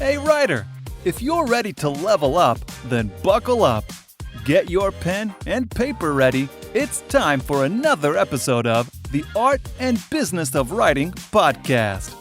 Hey writer, if you're ready to level up, then buckle up. Get your pen and paper ready. It's time for another episode of the Art and Business of Writing podcast.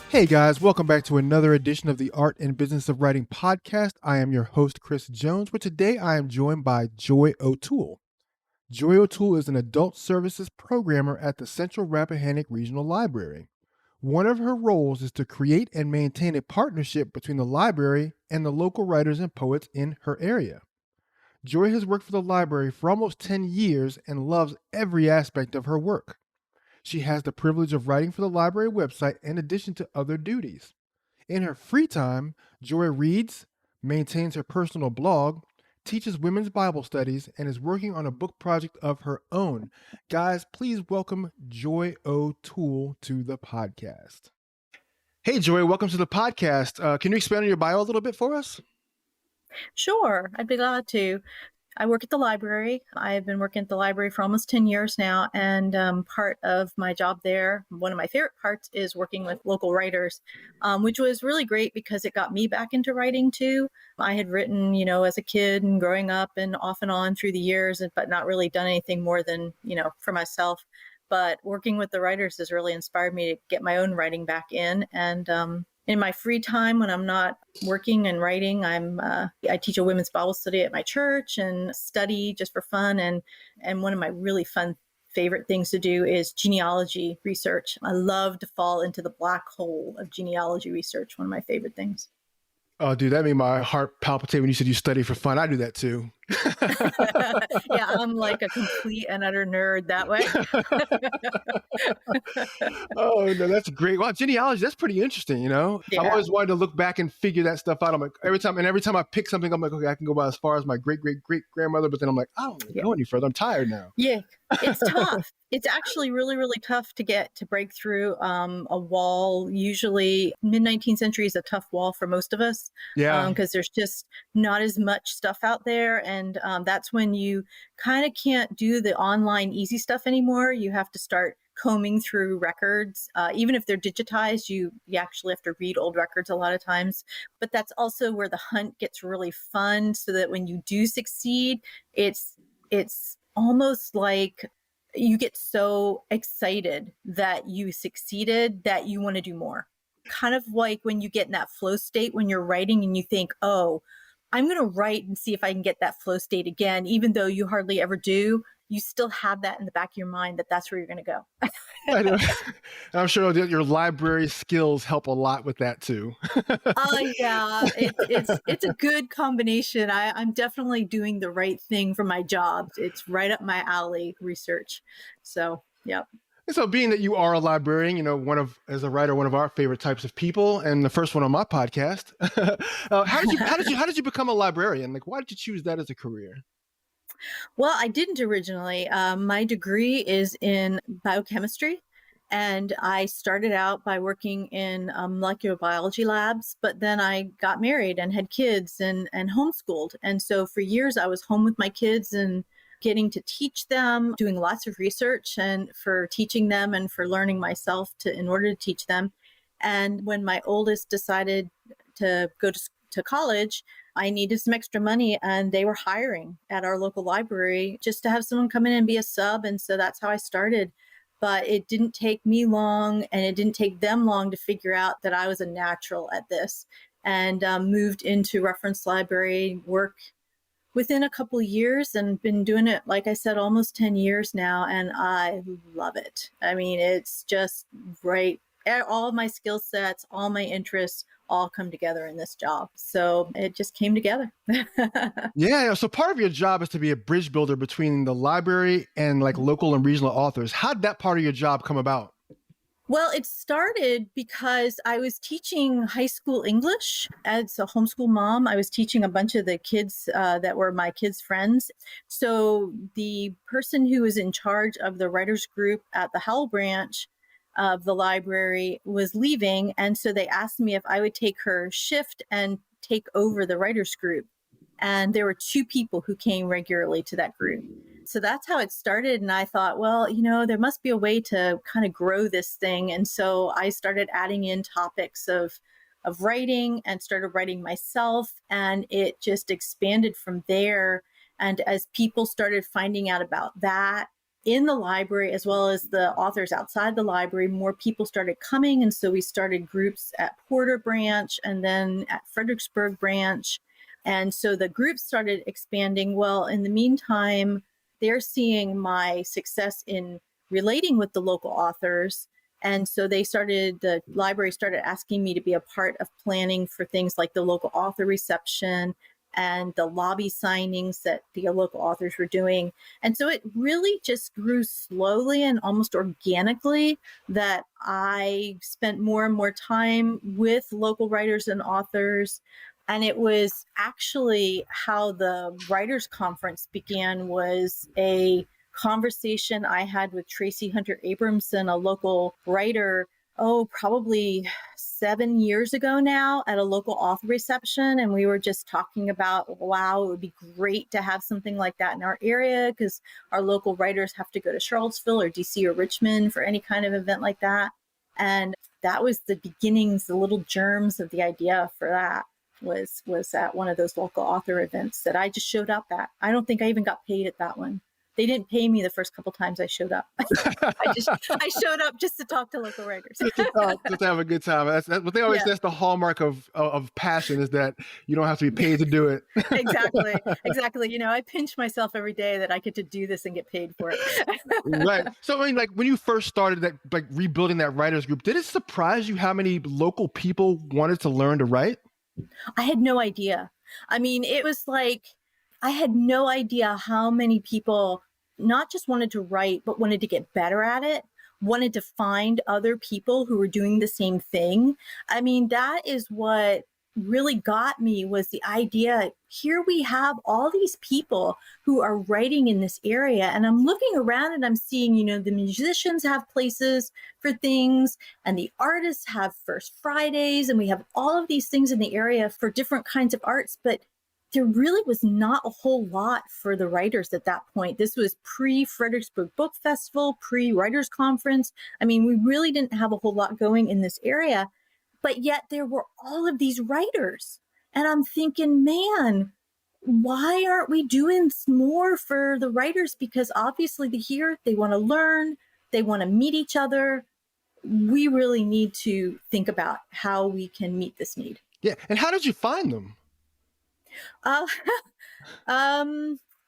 Hey guys, welcome back to another edition of the Art and Business of Writing podcast. I am your host, Chris Jones, where today I am joined by Joy O'Toole. Joy O'Toole is an adult services programmer at the Central Rappahannock Regional Library. One of her roles is to create and maintain a partnership between the library and the local writers and poets in her area. Joy has worked for the library for almost 10 years and loves every aspect of her work. She has the privilege of writing for the library website in addition to other duties. In her free time, Joy reads, maintains her personal blog, teaches women's Bible studies, and is working on a book project of her own. Guys, please welcome Joy O'Toole to the podcast. Hey, Joy, welcome to the podcast. Can you expand on your bio a little bit for us? Sure, I'd be glad to. I work at the library. I've been working at the library for almost 10 years now, and part of my job there, one of my favorite parts, is working with local writers, which was really great because it got me back into writing too. I had written, as a kid and growing up and off and on through the years, but not really done anything more than, for myself. But working with the writers has really inspired me to get my own writing back in. And in my free time, when I'm not working and writing, I teach a women's Bible study at my church and study just for fun. And one of my really fun favorite things to do is genealogy research. I love to fall into the black hole of genealogy research. One of my favorite things. Oh, dude, that made my heart palpitate when you said you study for fun. I do that too. Yeah, I'm like a complete and utter nerd that way. Oh, no, that's great. Wow, genealogy, that's pretty interesting, Yeah. I've always wanted to look back and figure that stuff out. I'm like, every time I pick something, I'm like, okay, I can go by as far as my great-great-great-grandmother, but then I'm like, I don't really go any further. I'm tired now. Yeah, it's tough. It's actually really, really tough to break through a wall. Usually mid-19th century is a tough wall for most of us. Yeah. Because there's just not as much stuff out there. And that's when you kind of can't do the online easy stuff anymore. You have to start combing through records. Even if they're digitized, you actually have to read old records a lot of times. But that's also where the hunt gets really fun, so that when you do succeed, it's almost like you get so excited that you succeeded that you want to do more. Kind of like when you get in that flow state when you're writing and you think, oh, I'm going to write and see if I can get that flow state again, even though you hardly ever do. You still have that in the back of your mind that that's where you're going to go. I know. I'm sure that your library skills help a lot with that too. Yeah, it's a good combination. I'm definitely doing the right thing for my job. It's right up my alley, research. So, yeah. So being that you are a librarian, as a writer, one of our favorite types of people, and the first one on my podcast, how did you become a librarian? Like, why did you choose that as a career? Well, I didn't originally. My degree is in biochemistry, and I started out by working in molecular biology labs, but then I got married and had kids and homeschooled. And so for years I was home with my kids and getting to teach them, doing lots of research and for teaching them and for learning myself in order to teach them. And when my oldest decided to go to college, I needed some extra money, and they were hiring at our local library just to have someone come in and be a sub. And so that's how I started. But it didn't take me long, and it didn't take them long to figure out that I was a natural at this, and moved into reference library work within a couple of years, and been doing it, like I said, almost 10 years now. And I love it. I mean, it's just right. All my skill sets, all my interests, all come together in this job. So it just came together. Yeah. So part of your job is to be a bridge builder between the library and like local and regional authors. How did that part of your job come about? Well, it started because I was teaching high school English as a homeschool mom. I was teaching a bunch of the kids that were my kids' friends. So the person who was in charge of the writers group at the Howell branch of the library was leaving. And so they asked me if I would take her shift and take over the writers group. And there were 2 people who came regularly to that group. So that's how it started. And I thought, well, there must be a way to kind of grow this thing. And so I started adding in topics of writing and started writing myself. And it just expanded from there. And as people started finding out about that in the library, as well as the authors outside the library, more people started coming. And so we started groups at Porter branch and then at Fredericksburg branch. And so the groups started expanding. Well, in the meantime, they're seeing my success in relating with the local authors. And so the library started asking me to be a part of planning for things like the local author reception and the lobby signings that the local authors were doing. And so it really just grew slowly and almost organically that I spent more and more time with local writers and authors. And it was actually how the Writers Conference began, was a conversation I had with Tracy Hunter Abramson, a local writer, probably 7 years ago now, at a local author reception. And we were just talking about, wow, it would be great to have something like that in our area because our local writers have to go to Charlottesville or DC or Richmond for any kind of event like that. And that was the beginnings, the little germs of the idea for that. Was at one of those local author events that I just showed up at. I don't think I even got paid at that one. They didn't pay me the first couple times I showed up. I showed up just to talk to local writers. Just to have a good time. That's what they always say. That's the hallmark of passion, is that you don't have to be paid to do it. Exactly. I pinch myself every day that I get to do this and get paid for it. Right. So I mean, like when you first started that, like rebuilding that writers group, did it surprise you how many local people wanted to learn to write? I had no idea. I mean, it was like, I had no idea how many people not just wanted to write, but wanted to get better at it, wanted to find other people who were doing the same thing. I mean, that is what really got me, was the idea, here we have all these people who are writing in this area. And I'm looking around and I'm seeing, the musicians have places for things and the artists have First Fridays, and we have all of these things in the area for different kinds of arts. But there really was not a whole lot for the writers at that point. This was pre-Fredericksburg Book Festival, pre-Writers Conference. I mean, we really didn't have a whole lot going in this area, but yet there were all of these writers. And I'm thinking, man, why aren't we doing more for the writers? Because obviously they're here, they want to learn, they want to meet each other. We really need to think about how we can meet this need. Yeah. And how did you find them?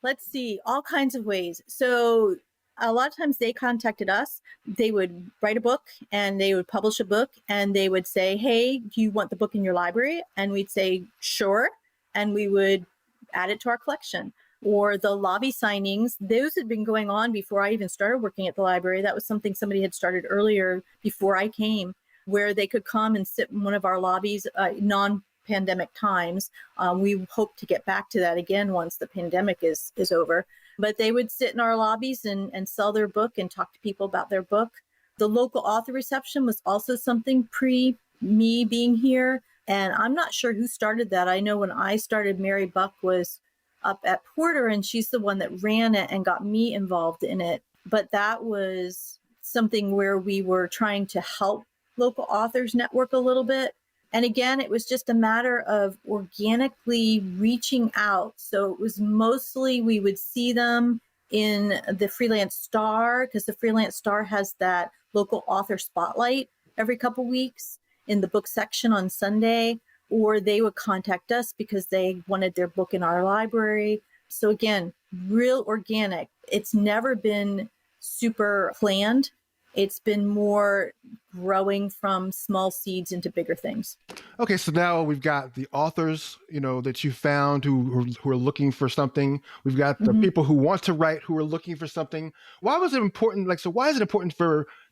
Let's see, all kinds of ways. So a lot of times they contacted us. They would write a book and they would publish a book and they would say, hey, do you want the book in your library? And we'd say, sure. And we would add it to our collection. Or the lobby signings, those had been going on before I even started working at the library. That was something somebody had started earlier before I came, where they could come and sit in one of our lobbies, non-pandemic times. We hope to get back to that again once the pandemic is over. But they would sit in our lobbies and sell their book and talk to people about their book. The local author reception was also something pre me being here. And I'm not sure who started that. I know when I started, Mary Buck was up at Porter, and she's the one that ran it and got me involved in it. But that was something where we were trying to help local authors network a little bit. And again, it was just a matter of organically reaching out. So it was mostly we would see them in the Freelance Star, because the Freelance Star has that local author spotlight every couple weeks in the book section on Sunday, or they would contact us because they wanted their book in our library. So again, real organic. It's never been super planned. It's been more growing from small seeds into bigger things. Okay, so now we've got the authors, that you found who are looking for something. We've got the people who want to write who are looking for something. Why was it important? Why is it important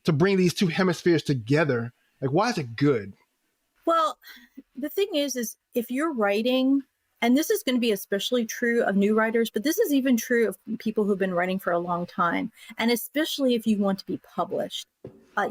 to bring these two hemispheres together? Why is it good? Well, the thing is if you're writing, and this is going to be especially true of new writers, but this is even true of people who've been writing for a long time. And especially if you want to be published,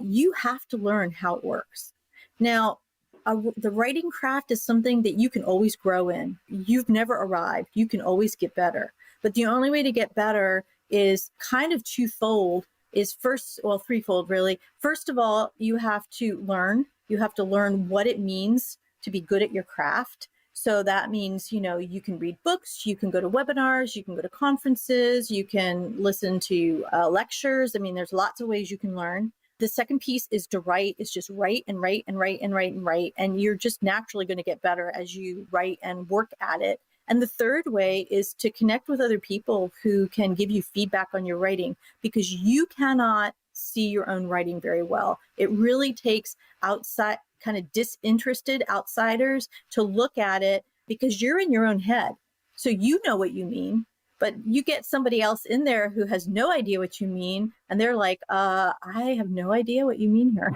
you have to learn how it works. Now, the writing craft is something that you can always grow in. You've never arrived. You can always get better. But the only way to get better is kind of twofold, threefold really. First of all, you have to learn. You have to learn what it means to be good at your craft. So that means, you can read books, you can go to webinars, you can go to conferences, you can listen to lectures. I mean, there's lots of ways you can learn. The second piece is to write. It's just write and write and write and write and write. And you're just naturally going to get better as you write and work at it. And the third way is to connect with other people who can give you feedback on your writing, because you cannot see your own writing very well. It really takes outside, kind of disinterested outsiders to look at it, because you're in your own head. So you know what you mean, but you get somebody else in there who has no idea what you mean. And they're like, I have no idea what you mean here.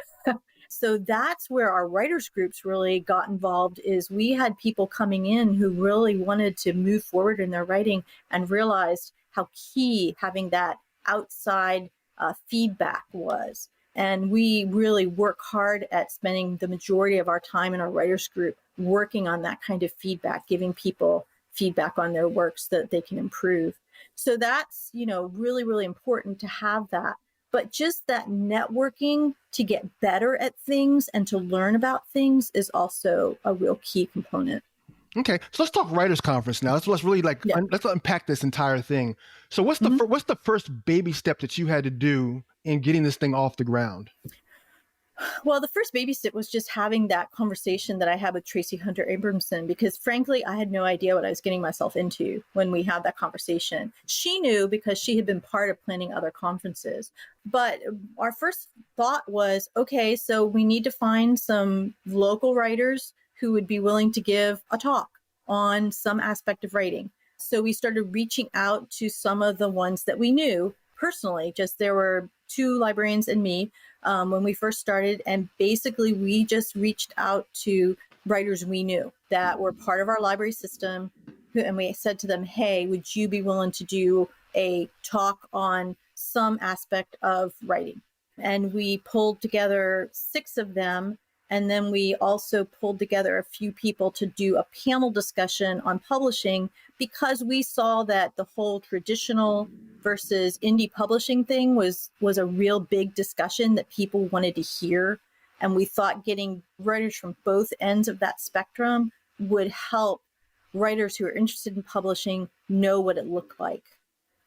So that's where our writers groups really got involved, is we had people coming in who really wanted to move forward in their writing and realized how key having that outside feedback was. And we really work hard at spending the majority of our time in our writers group working on that kind of feedback, giving people feedback on their works so that they can improve. So that's, really, really important to have that. But just that networking to get better at things and to learn about things is also a real key component. Okay, so let's talk writers conference now. Let's really let's unpack this entire thing. So what's the first baby step that you had to do in getting this thing off the ground? Well, the first baby step was just having that conversation that I had with Tracy Hunter Abramson, because frankly, I had no idea what I was getting myself into when we had that conversation. She knew because she had been part of planning other conferences. But our first thought was, okay, so we need to find some local writers who would be willing to give a talk on some aspect of writing. So we started reaching out to some of the ones that we knew personally. Just there were 2 librarians and me when we first started. And basically, we just reached out to writers we knew that were part of our library system. And we said to them, hey, would you be willing to do a talk on some aspect of writing? And we pulled together 6 of them. And then we also pulled together a few people to do a panel discussion on publishing, because we saw that the whole traditional versus indie publishing thing was a real big discussion that people wanted to hear. And we thought getting writers from both ends of that spectrum would help writers who are interested in publishing know what it looked like.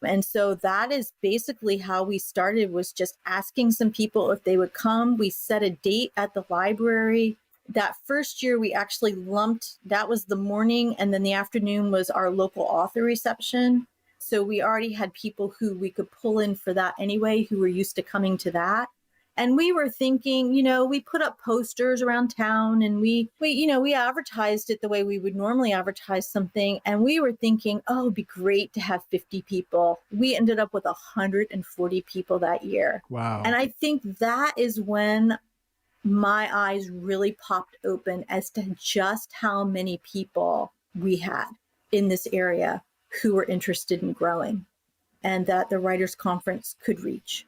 And so that is basically how we started, was just asking some people if they would come. We set a date at the library. That first year, we actually lumped, that was the morning, and then the afternoon was our local author reception. So we already had people who we could pull in for that anyway, who were used to coming to that. And we were thinking, we put up posters around town, and we advertised it the way we would normally advertise something. And we were thinking, oh, it'd be great to have 50 people. We ended up with 140 people that year. Wow. And I think that is when my eyes really popped open as to just how many people we had in this area who were interested in growing, and that the Writers' Conference could reach.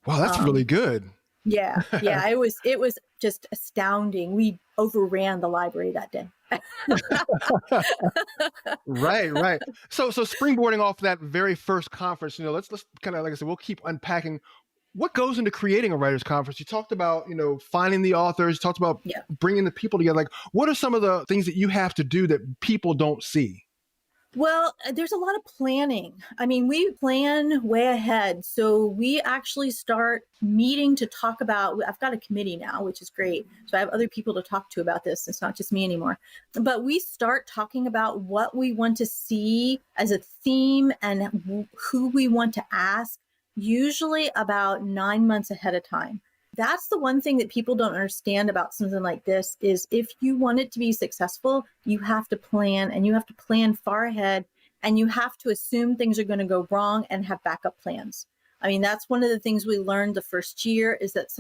Wow, that's really good. Yeah. It was just astounding. We overran the library that day. Right. So springboarding off that very first conference, let's kind of, like I said, we'll keep unpacking what goes into creating a writers conference. You talked about, finding the authors, you talked about bringing the people together. Like, what are some of the things that you have to do that people don't see? Well, there's a lot of planning. I mean, we plan way ahead. So we actually start meeting to talk about, I've got a committee now, which is great. So I have other people to talk to about this. It's not just me anymore. But we start talking about what we want to see as a theme and who we want to ask, usually about 9 months ahead of time. That's the one thing that people don't understand about something like this, is if you want it to be successful, you have to plan, and you have to plan far ahead, and you have to assume things are going to go wrong and have backup plans. I mean, that's one of the things we learned the first year, is that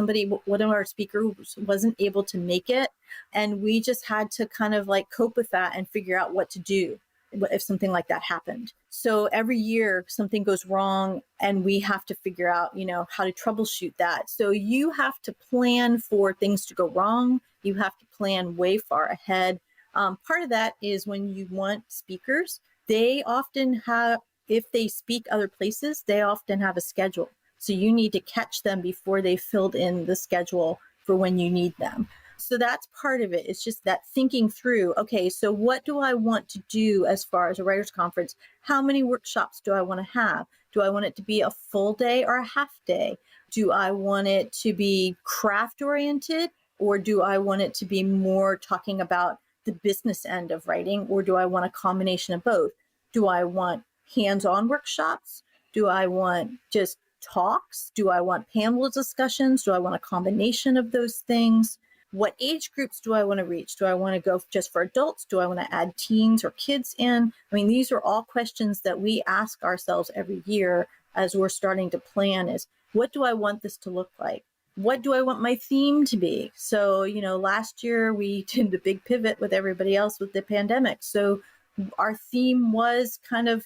one of our speakers wasn't able to make it. And we just had to kind of cope with that and figure out what to do. if something like that happened. So every year something goes wrong and we have to figure out, how to troubleshoot that. So you have to plan for things to go wrong. You have to plan way far ahead. Part of that is when you want speakers, they often have, if they speak other places, they often have a schedule. So you need to catch them before they filled in the schedule for when you need them. So that's part of it. It's just that thinking through, okay, so what do I want to do as far as a writer's conference? How many workshops do I want to have? Do I want it to be a full day or a half day? Do I want it to be craft oriented, or do I want it to be more talking about the business end of writing, or do I want a combination of both? Do I want hands-on workshops? Do I want just talks? Do I want panel discussions? Do I want a combination of those things? What age groups do I want to reach? Do I want to go just for adults? Do I want to add teens or kids in? I mean, these are all questions that we ask ourselves every year as we're starting to plan is, what do I want this to look like? What do I want my theme to be? So, last year we did the big pivot with everybody else with the pandemic. So our theme was kind of,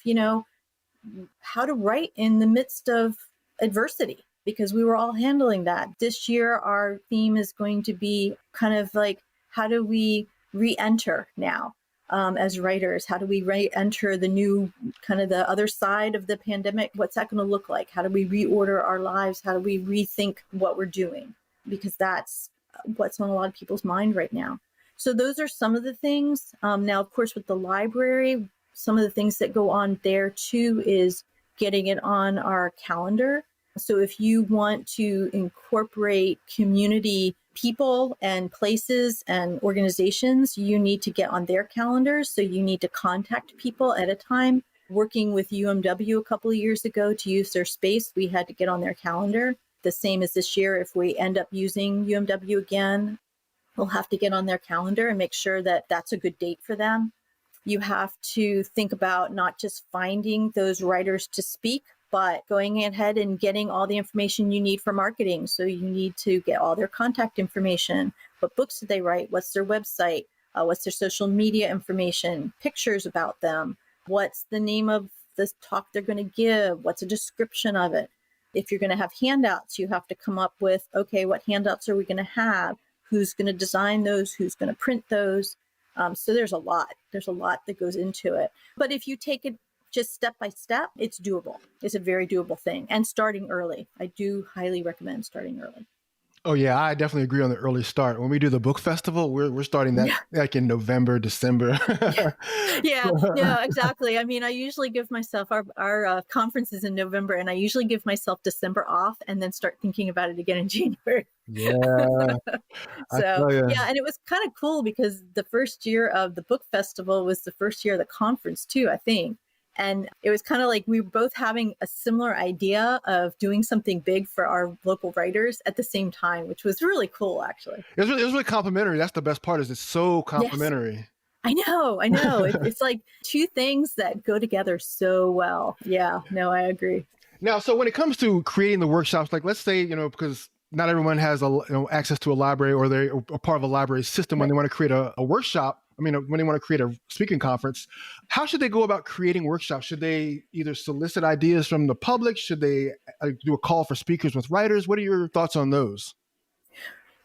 how to write in the midst of adversity, because we were all handling that. This year, our theme is going to be kind of like, how do we re-enter now as writers? How do we re-enter the new, kind of the other side of the pandemic? What's that going to look like? How do we reorder our lives? How do we rethink what we're doing? Because that's what's on a lot of people's mind right now. So those are some of the things. Now, of course, with the library, some of the things that go on there too is getting it on our calendar. So if you want to incorporate community people and places and organizations, you need to get on their calendars. So you need to contact people at a time. Working with UMW a couple of years ago to use their space, we had to get on their calendar. The same as this year, if we end up using UMW again, we'll have to get on their calendar and make sure that that's a good date for them. You have to think about not just finding those writers to speak, but going ahead and getting all the information you need for marketing. So you need to get all their contact information. What books did they write? What's their website? What's their social media information? Pictures about them? What's the name of the talk they're going to give? What's a description of it? If you're going to have handouts, you have to come up with, okay, what handouts are we going to have? Who's going to design those? Who's going to print those? So there's a lot that goes into it. But if you take it just step by step, it's doable. It's a very doable thing. And starting early. I do highly recommend starting early. Oh yeah, I definitely agree on the early start. When we do the book festival, we're starting that like in November, December. Yeah, exactly. I mean, I usually give myself our conferences in November, and I usually give myself December off and then start thinking about it again in January. Yeah. So yeah, and it was kind of cool because the first year of the book festival was the first year of the conference too, I think. And it was kind of like we were both having a similar idea of doing something big for our local writers at the same time, which was really cool, actually. It was really complimentary. That's the best part, is it's so complimentary. Yes. I know. It's like two things that go together so well. Yeah, no, I agree. Now, so when it comes to creating the workshops, like let's say, because not everyone has access to a library, or they're a part of a library system when they want to create a workshop. I mean, when they want to create a speaking conference, how should they go about creating workshops? Should they either solicit ideas from the public? Should they do a call for speakers with writers? What are your thoughts on those?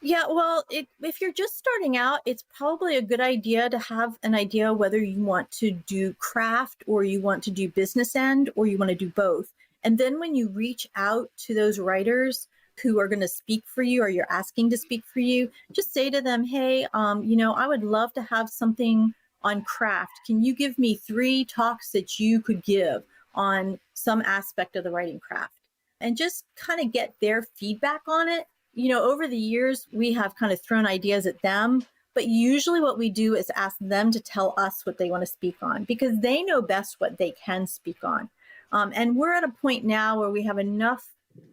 Yeah, well, if you're just starting out, it's probably a good idea to have an idea whether you want to do craft or you want to do business end or you want to do both. And then when you reach out to those writers who are going to speak for you or you're asking to speak for you, just say to them, hey, I would love to have something on craft. Can you give me 3 talks that you could give on some aspect of the writing craft? And just kind of get their feedback on it. Over the years, we have kind of thrown ideas at them, but usually what we do is ask them to tell us what they want to speak on because they know best what they can speak on. And we're at a point now where we have enough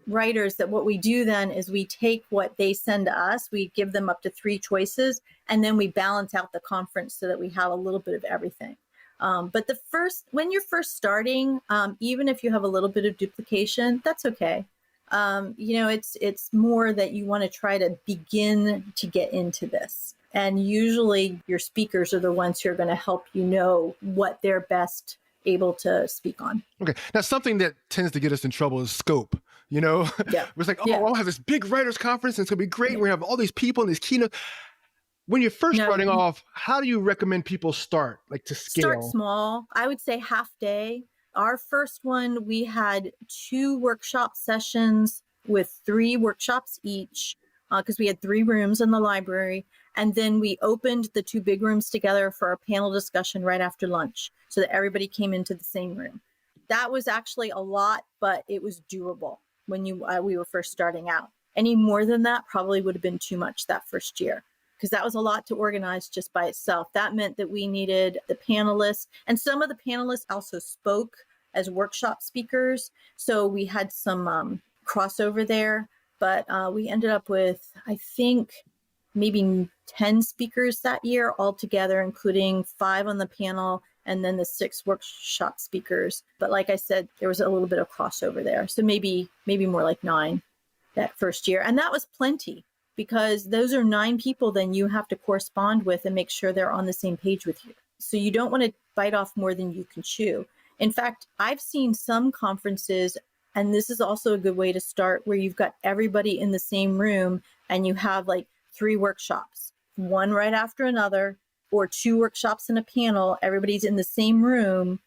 writers that what we do then is we take what they send to us, we give them up to 3 choices, and then we balance out the conference so that we have a little bit of everything. But when you're first starting, even if you have a little bit of duplication, that's okay. It's more that you want to try to begin to get into this. And usually your speakers are the ones who are going to help you know what they're best able to speak on. Okay. Now, something that tends to get us in trouble is scope. Yeah. It's like, oh, Yeah. I'll have this big writers conference and it's going to be great. Yeah. We have all these people and these keynotes. When you're first No. starting off, how do you recommend people start, like to scale? Start small. I would say half day. Our first one, we had 2 workshop sessions with 3 workshops each because we had 3 rooms in the library. And then we opened the 2 big rooms together for our panel discussion right after lunch so that everybody came into the same room. That was actually a lot, but it was doable when we were first starting out. Any more than that probably would have been too much that first year, because that was a lot to organize just by itself. That meant that we needed the panelists, and some of the panelists also spoke as workshop speakers. So we had some crossover there, but we ended up with, I think, maybe 10 speakers that year altogether, including 5 on the panel and then the 6 workshop speakers. But like I said, there was a little bit of crossover there. So maybe more like 9 that first year. And that was plenty, because those are 9 people then you have to correspond with and make sure they're on the same page with you. So you don't want to bite off more than you can chew. In fact, I've seen some conferences, and this is also a good way to start, where you've got everybody in the same room and you have like 3 workshops, one right after another, or 2 workshops and a panel. Everybody's in the same room.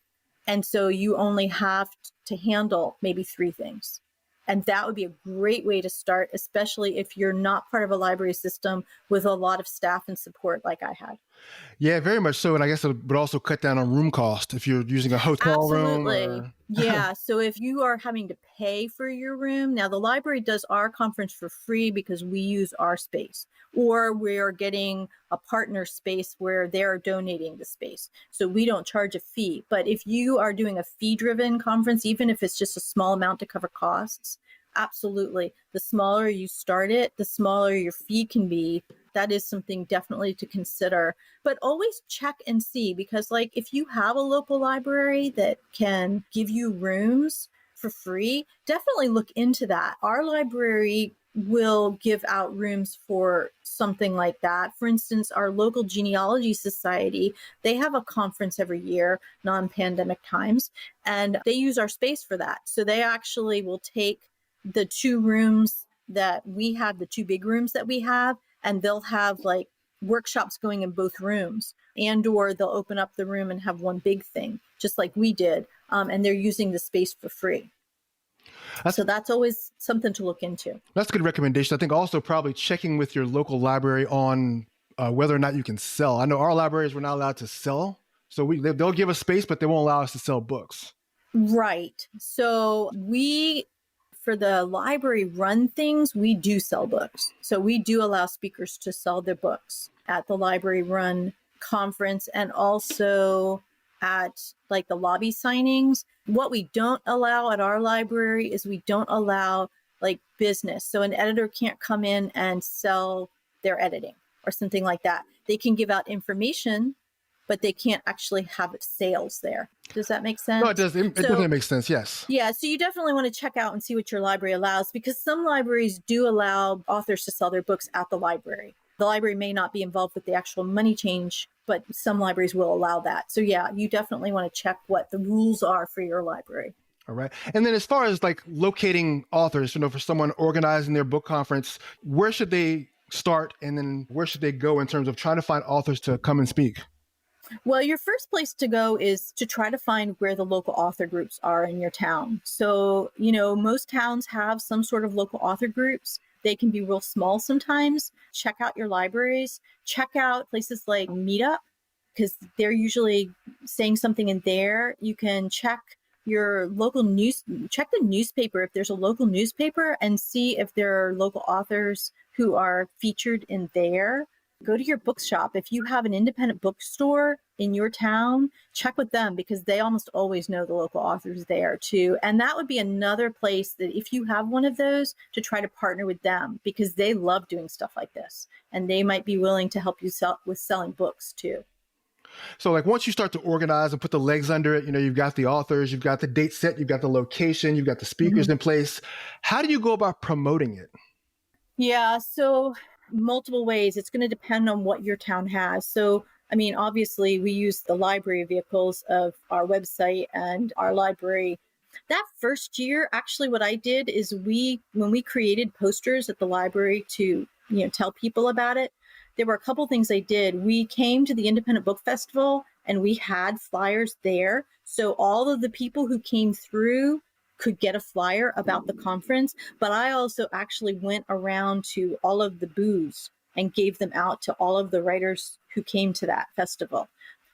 And so you only have to handle maybe 3 things. And that would be a great way to start, especially if you're not part of a library system with a lot of staff and support like I had. Yeah, very much so. And I guess it would also cut down on room cost if you're using a hotel room. Absolutely. Yeah. So if you are having to pay for your room, now the library does our conference for free because we use our space, or we are getting a partner space where they're donating the space. So we don't charge a fee. But if you are doing a fee-driven conference, even if it's just a small amount to cover costs, absolutely. The smaller you start it, the smaller your fee can be. That is something definitely to consider. But always check and see, because like if you have a local library that can give you rooms for free, definitely look into that. Our library will give out rooms for something like that. For instance, our local genealogy society, they have a conference every year, non-pandemic times, and they use our space for that. So they actually will take the 2 rooms that we have, the 2 big rooms that we have, and they'll have like workshops going in both rooms, and or they'll open up the room and have one big thing, just like we did. And they're using the space for free. So that's always something to look into. That's a good recommendation. I think also probably checking with your local library on whether or not you can sell. I know our libraries were not allowed to sell. So they'll give us space, but they won't allow us to sell books. Right. So for the library run things, we do sell books. So we do allow speakers to sell their books at the library run conference, and also at like the lobby signings. What we don't allow at our library is we don't allow like business. So an editor can't come in and sell their editing or something like that. They can give out information, but they can't actually have sales there. Does that make sense? No, it does. It definitely makes sense. Yes. Yeah. So you definitely want to check out and see what your library allows, because some libraries do allow authors to sell their books at the library. The library may not be involved with the actual money change, but some libraries will allow that. So yeah, you definitely want to check what the rules are for your library. All right. And then as far as like locating authors, for someone organizing their book conference, where should they start? And then where should they go in terms of trying to find authors to come and speak? Well, your first place to go is to try to find where the local author groups are in your town. So, most towns have some sort of local author groups. They can be real small sometimes. Check out your libraries. Check out places like Meetup, because they're usually saying something in there. You can check your local check the newspaper if there's a local newspaper, and see if there are local authors who are featured in there. Go to your bookshop. If you have an independent bookstore in your town, check with them, because they almost always know the local authors there too. And that would be another place that if you have one of those, to try to partner with them, because they love doing stuff like this, and they might be willing to help you with selling books too. So like once you start to organize and put the legs under it, you've got the authors, you've got the date set, you've got the location, you've got the speakers in place. How do you go about promoting it? Yeah. So multiple ways. It's going to depend on what your town has. So, I mean, obviously, we use the library vehicles of our website and our library. That first year, actually, what I did is when we created posters at the library to, tell people about it, there were a couple things I did. We came to the Independent Book Festival and we had flyers there. So all of the people who came through could get a flyer about the conference. But I also actually went around to all of the booths and gave them out to all of the writers who came to that festival.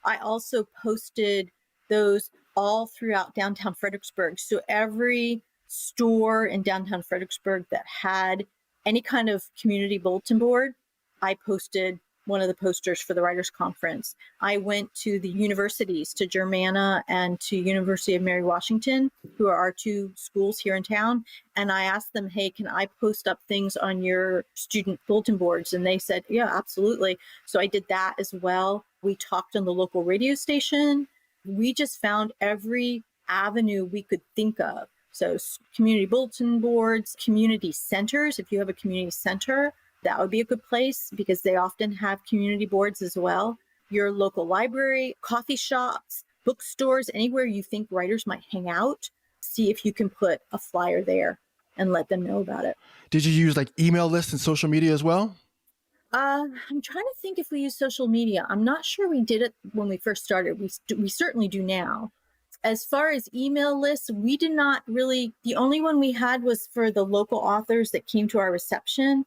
I also posted those all throughout downtown Fredericksburg. So every store in downtown Fredericksburg that had any kind of community bulletin board, I posted one of the posters for the Writers Conference. I went to the universities, to Germanna and to University of Mary Washington, who are our two schools here in town. And I asked them, hey, can I post up things on your student bulletin boards? And they said, yeah, absolutely. So I did that as well. We talked on the local radio station. We just found every avenue we could think of. So community bulletin boards, community centers. If you have a community center, that would be a good place because they often have community boards as well. Your local library, coffee shops, bookstores, anywhere you think writers might hang out, see if you can put a flyer there and let them know about it. Did you use like email lists and social media as well? I'm trying to think if we use social media. I'm not sure we did it when we first started. We certainly do now. As far as email lists, we did not really. The only one we had was for the local authors that came to our reception.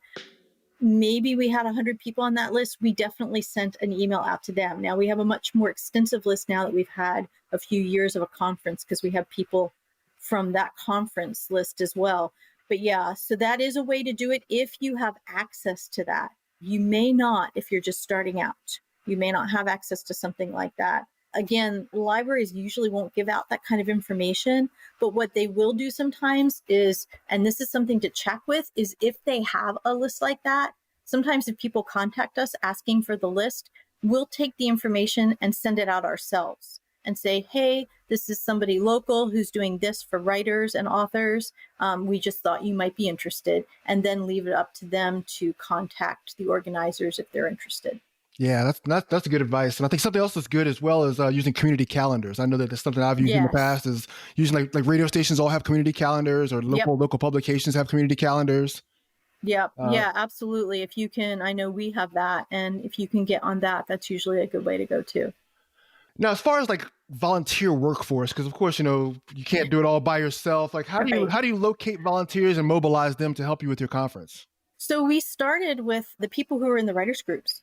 Maybe we had 100 people on that list. We definitely sent an email out to them. Now we have a much more extensive list now that we've had a few years of a conference because we have people from that conference list as well. But yeah, so that is a way to do it if you have access to that. You may not if you're just starting out. You may not have access to something like that. Again, libraries usually won't give out that kind of information, but what they will do sometimes is, and this is something to check with, is if they have a list like that, sometimes if people contact us asking for the list, we'll take the information and send it out ourselves and say, hey, this is somebody local who's doing this for writers and authors. We just thought you might be interested, and then leave it up to them to contact the organizers if they're interested. Yeah, that's good advice. And I think something else that's good as well is using community calendars. I know that that's something I've used in the past is using like radio stations all have community calendars or local publications have community calendars. Yep. Yeah, absolutely. If you can, I know we have that. And if you can get on that, that's usually a good way to go too. Now, as far as like volunteer workforce, because of course, you can't do it all by yourself. Like how do you locate volunteers and mobilize them to help you with your conference? So we started with the people who are in the writers groups,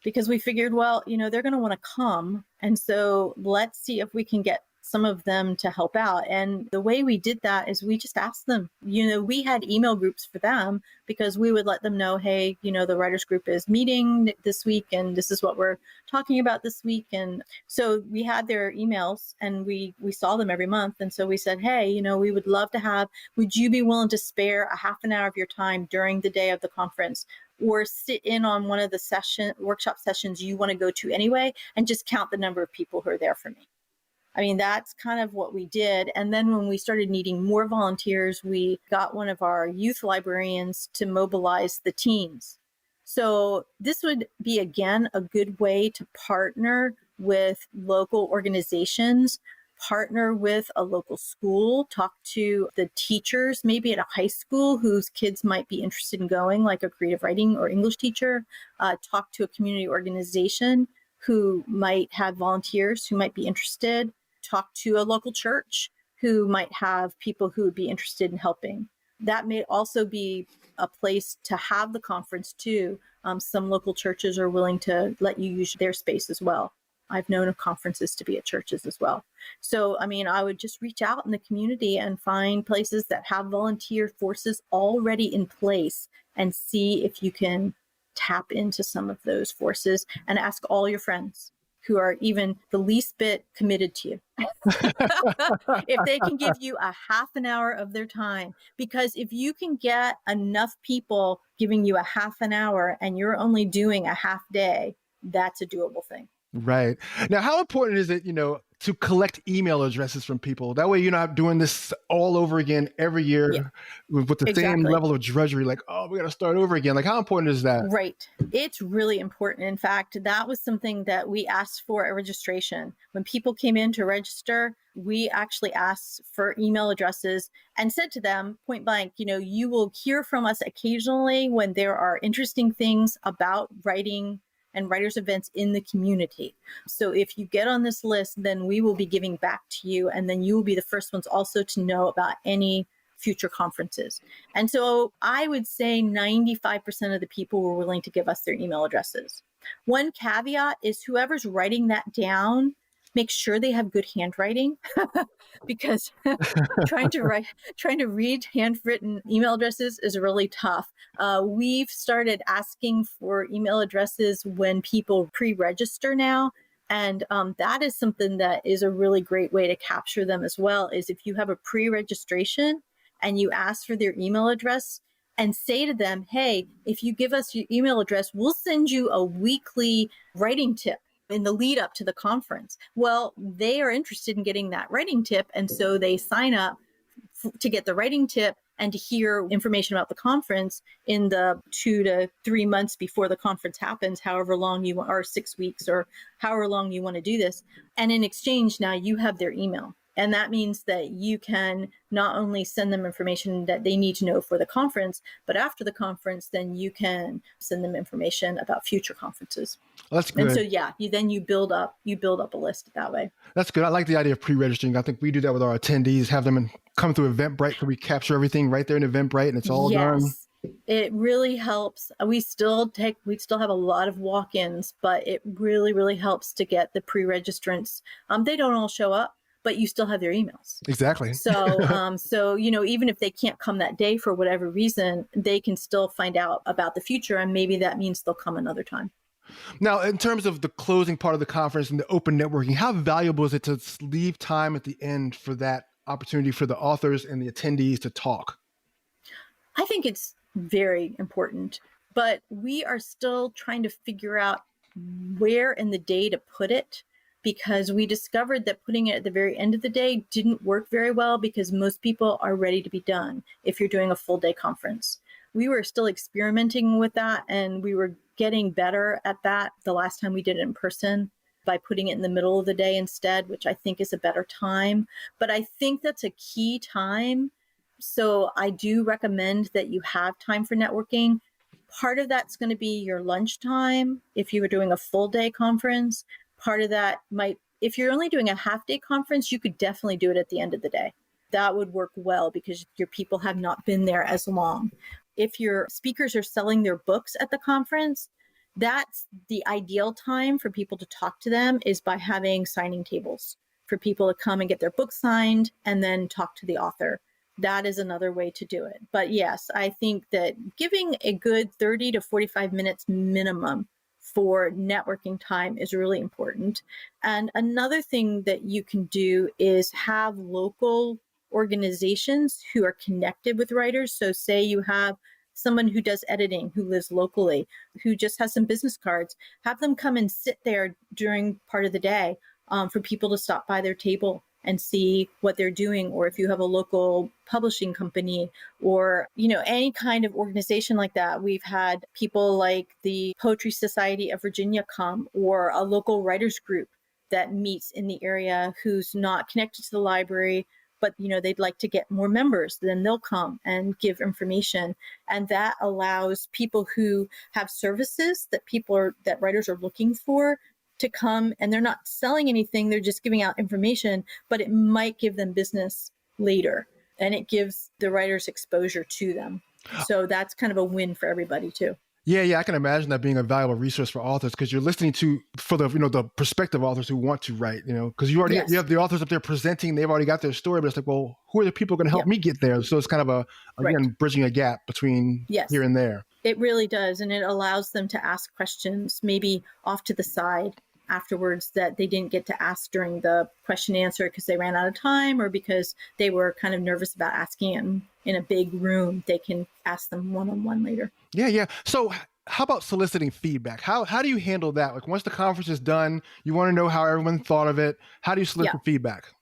because we figured, well, they're going to want to come. And so let's see if we can get some of them to help out. And the way we did that is we just asked them, we had email groups for them because we would let them know, hey, the writers group is meeting this week and this is what we're talking about this week. And so we had their emails and we saw them every month. And so we said, hey, we would love to would you be willing to spare a half an hour of your time during the day of the conference, or sit in on one of the workshop sessions you want to go to anyway, and just count the number of people who are there for me. I mean, that's kind of what we did. And then when we started needing more volunteers, we got one of our youth librarians to mobilize the teens. So this would be, again, a good way to partner with local organizations, partner with a local school, talk to the teachers, maybe at a high school whose kids might be interested in going, like a creative writing or English teacher, talk to a community organization who might have volunteers who might be interested, talk to a local church who might have people who would be interested in helping. That may also be a place to have the conference too. Some local churches are willing to let you use their space as well. I've known of conferences to be at churches as well. So, I mean, I would just reach out in the community and find places that have volunteer forces already in place and see if you can tap into some of those forces and ask all your friends who are even the least bit committed to you if they can give you a half an hour of their time. Because if you can get enough people giving you a half an hour and you're only doing a half day, that's a doable thing. Right. Now, how important is it, to collect email addresses from people. That way you're not doing this all over again every Yeah, year with the same exactly. level of drudgery. Like, oh, we got to start over again. Like, how important is that? Right. It's really important. In fact, that was something that we asked for at registration. When people came in to register, we actually asked for email addresses and said to them point blank, you will hear from us occasionally when there are interesting things about writing and writers events in the community. So if you get on this list, then we will be giving back to you. And then you will be the first ones also to know about any future conferences. And so I would say 95% of the people were willing to give us their email addresses. One caveat is whoever's writing that down, make sure they have good handwriting because trying to read handwritten email addresses is really tough. We've started asking for email addresses when people pre-register now. And that is something that is a really great way to capture them as well, is if you have a pre-registration and you ask for their email address and say to them, hey, if you give us your email address, we'll send you a weekly writing tip in the lead up to the conference. Well, they are interested in getting that writing tip. And so they sign up to get the writing tip and to hear information about the conference in the 2 to 3 months before the conference happens, however long you want, or 6 weeks, or however long you want to do this. And in exchange, now you have their email. And that means that you can not only send them information that they need to know for the conference, but after the conference, then you can send them information about future conferences. Well, that's good. And so, you build up a list that way. That's good. I like the idea of pre-registering. I think we do that with our attendees, have them come through Eventbrite, so we capture everything right there in Eventbrite, and it's all done. It really helps. We still have a lot of walk-ins, but it really, really helps to get the pre-registrants. They don't all show up, but you still have their emails. Exactly. So, even if they can't come that day for whatever reason, they can still find out about the future. And maybe that means they'll come another time. Now, in terms of the closing part of the conference and the open networking, how valuable is it to leave time at the end for that opportunity for the authors and the attendees to talk? I think it's very important, but we are still trying to figure out where in the day to put it, because we discovered that putting it at the very end of the day didn't work very well because most people are ready to be done if you're doing a full day conference. We were still experimenting with that, and we were getting better at that the last time we did it in person by putting it in the middle of the day instead, which I think is a better time. But I think that's a key time. So I do recommend that you have time for networking. Part of that's going to be your lunchtime if you were doing a full day conference. Part of that might, if you're only doing a half day conference, you could definitely do it at the end of the day. That would work well because your people have not been there as long. If your speakers are selling their books at the conference, that's the ideal time for people to talk to them, is by having signing tables for people to come and get their book signed and then talk to the author. That is another way to do it. But yes, I think that giving a good 30 to 45 minutes minimum for networking time is really important. And another thing that you can do is have local organizations who are connected with writers. So say you have someone who does editing, who lives locally, who just has some business cards, have them come and sit there during part of the day for people to stop by their table and see what they're doing. Or if you have a local publishing company or, any kind of organization like that. We've had people like the Poetry Society of Virginia come, or a local writers group that meets in the area who's not connected to the library, but they'd like to get more members. Then they'll come and give information. And that allows people who have services that writers are looking for to come, and they're not selling anything, they're just giving out information, but it might give them business later, and it gives the writers exposure to them. So that's kind of a win for everybody too. Yeah, I can imagine that being a valuable resource for authors, because you're listening for the prospective authors who want to write, because you have the authors up there presenting, they've already got their story, but it's like, well, who are the people going to help me get there? So it's kind of bridging a gap between here and there. It really does. And it allows them to ask questions, maybe off to the side afterwards, that they didn't get to ask during the question and answer because they ran out of time, or because they were kind of nervous about asking in a big room. They can ask them one-on-one later. Yeah. So how about soliciting feedback? How do you handle that? Like once the conference is done, you want to know how everyone thought of it. How do you solicit feedback?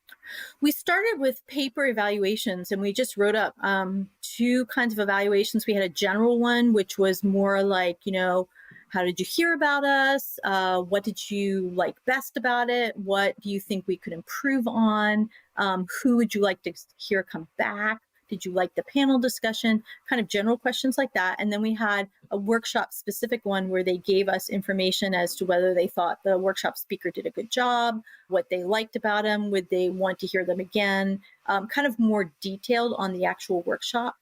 We started with paper evaluations, and we just wrote up two kinds of evaluations. We had a general one, which was more like, how did you hear about us? What did you like best about it? What do you think we could improve on? Who would you like to hear come back? Did you like the panel discussion? Kind of general questions like that. And then we had a workshop specific one where they gave us information as to whether they thought the workshop speaker did a good job, what they liked about him, would they want to hear them again, kind of more detailed on the actual workshop.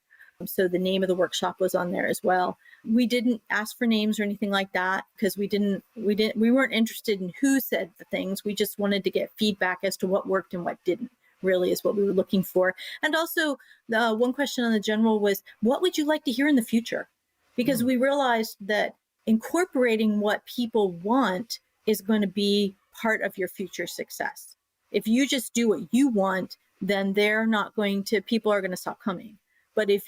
So the name of the workshop was on there as well. We didn't ask for names or anything like that because we weren't interested in who said the things. We just wanted to get feedback as to what worked and what didn't, really is what we were looking for. And also the one question on the general was, what would you like to hear in the future? Because we realized that incorporating what people want is going to be part of your future success. If you just do what you want, then people are going to stop coming. But if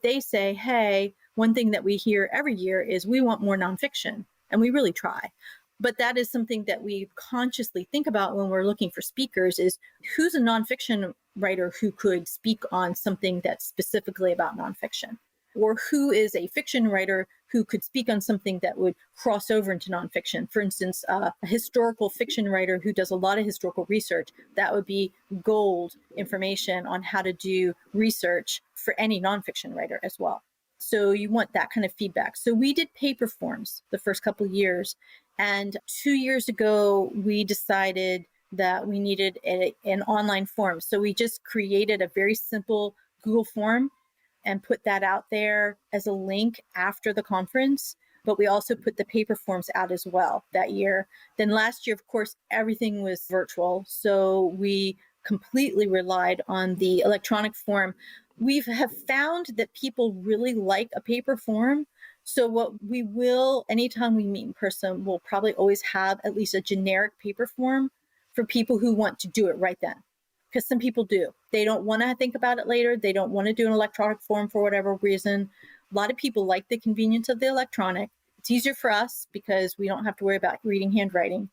they say, hey, one thing that we hear every year is we want more nonfiction, and we really try. But that is something that we consciously think about when we're looking for speakers is who's a nonfiction writer who could speak on something that's specifically about nonfiction, or who is a fiction writer who could speak on something that would cross over into nonfiction. For instance, a historical fiction writer who does a lot of historical research, that would be gold information on how to do research for any nonfiction writer as well. So you want that kind of feedback. So we did paper forms the first couple of years. And 2 years ago, we decided that we needed an online form. So we just created a very simple Google form and put that out there as a link after the conference. But we also put the paper forms out as well that year. Then last year, of course, everything was virtual. So we completely relied on the electronic form. We have found that people really like a paper form. So what we will, anytime we meet in person, we'll probably always have at least a generic paper form for people who want to do it right then. Because some people do. They don't want to think about it later. They don't want to do an electronic form for whatever reason. A lot of people like the convenience of the electronic. It's easier for us because we don't have to worry about reading handwriting.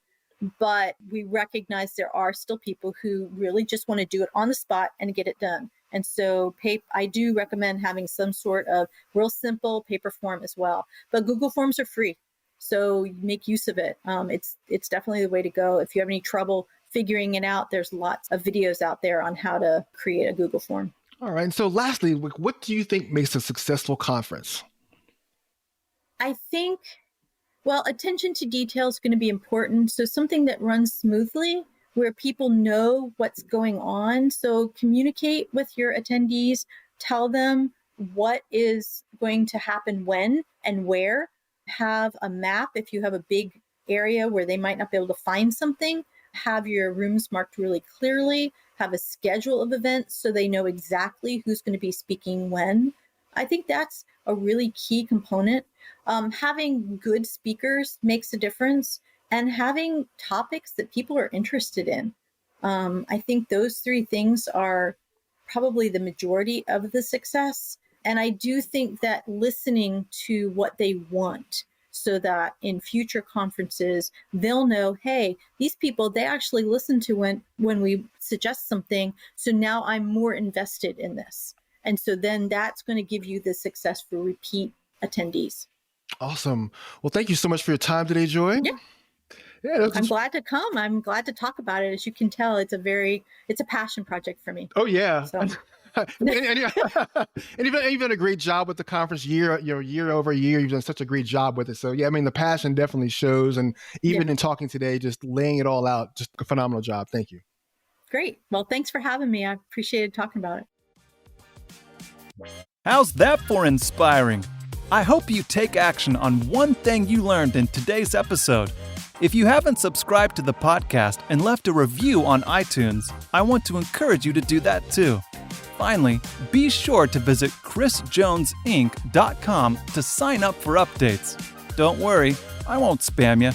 But we recognize there are still people who really just want to do it on the spot and get it done. And so I do recommend having some sort of real simple paper form as well. But Google Forms are free, so make use of it. It's definitely the way to go. If you have any trouble figuring it out, there's lots of videos out there on how to create a Google form. All right. And so lastly, what do you think makes a successful conference? I think, attention to detail is going to be important. So something that runs smoothly, where people know what's going on. So communicate with your attendees, tell them what is going to happen when and where. Have a map if you have a big area where they might not be able to find something. Have your rooms marked really clearly. Have a schedule of events so they know exactly who's going to be speaking when. I think that's a really key component. Having good speakers makes a difference. And having topics that people are interested in. I think those three things are probably the majority of the success. And I do think that listening to what they want so that in future conferences, they'll know, hey, these people, they actually listen to when we suggest something. So now I'm more invested in this. And so then that's going to give you the success for repeat attendees. Awesome. Well, thank you so much for your time today, Joy. Yeah, I'm glad to come. I'm glad to talk about it. As you can tell, it's a passion project for me. Oh yeah. So. and you've done a great job with the conference year over year. You've done such a great job with it. So yeah, I mean, the passion definitely shows. And even in talking today, just laying it all out, just a phenomenal job. Thank you. Great. Well, thanks for having me. I appreciated talking about it. How's that for inspiring? I hope you take action on one thing you learned in today's episode. If you haven't subscribed to the podcast and left a review on iTunes, I want to encourage you to do that too. Finally, be sure to visit chrisjonesinc.com to sign up for updates. Don't worry, I won't spam you.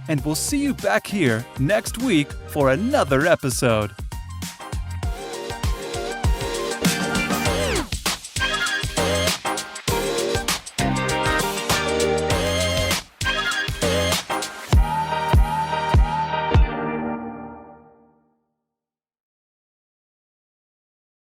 And we'll see you back here next week for another episode.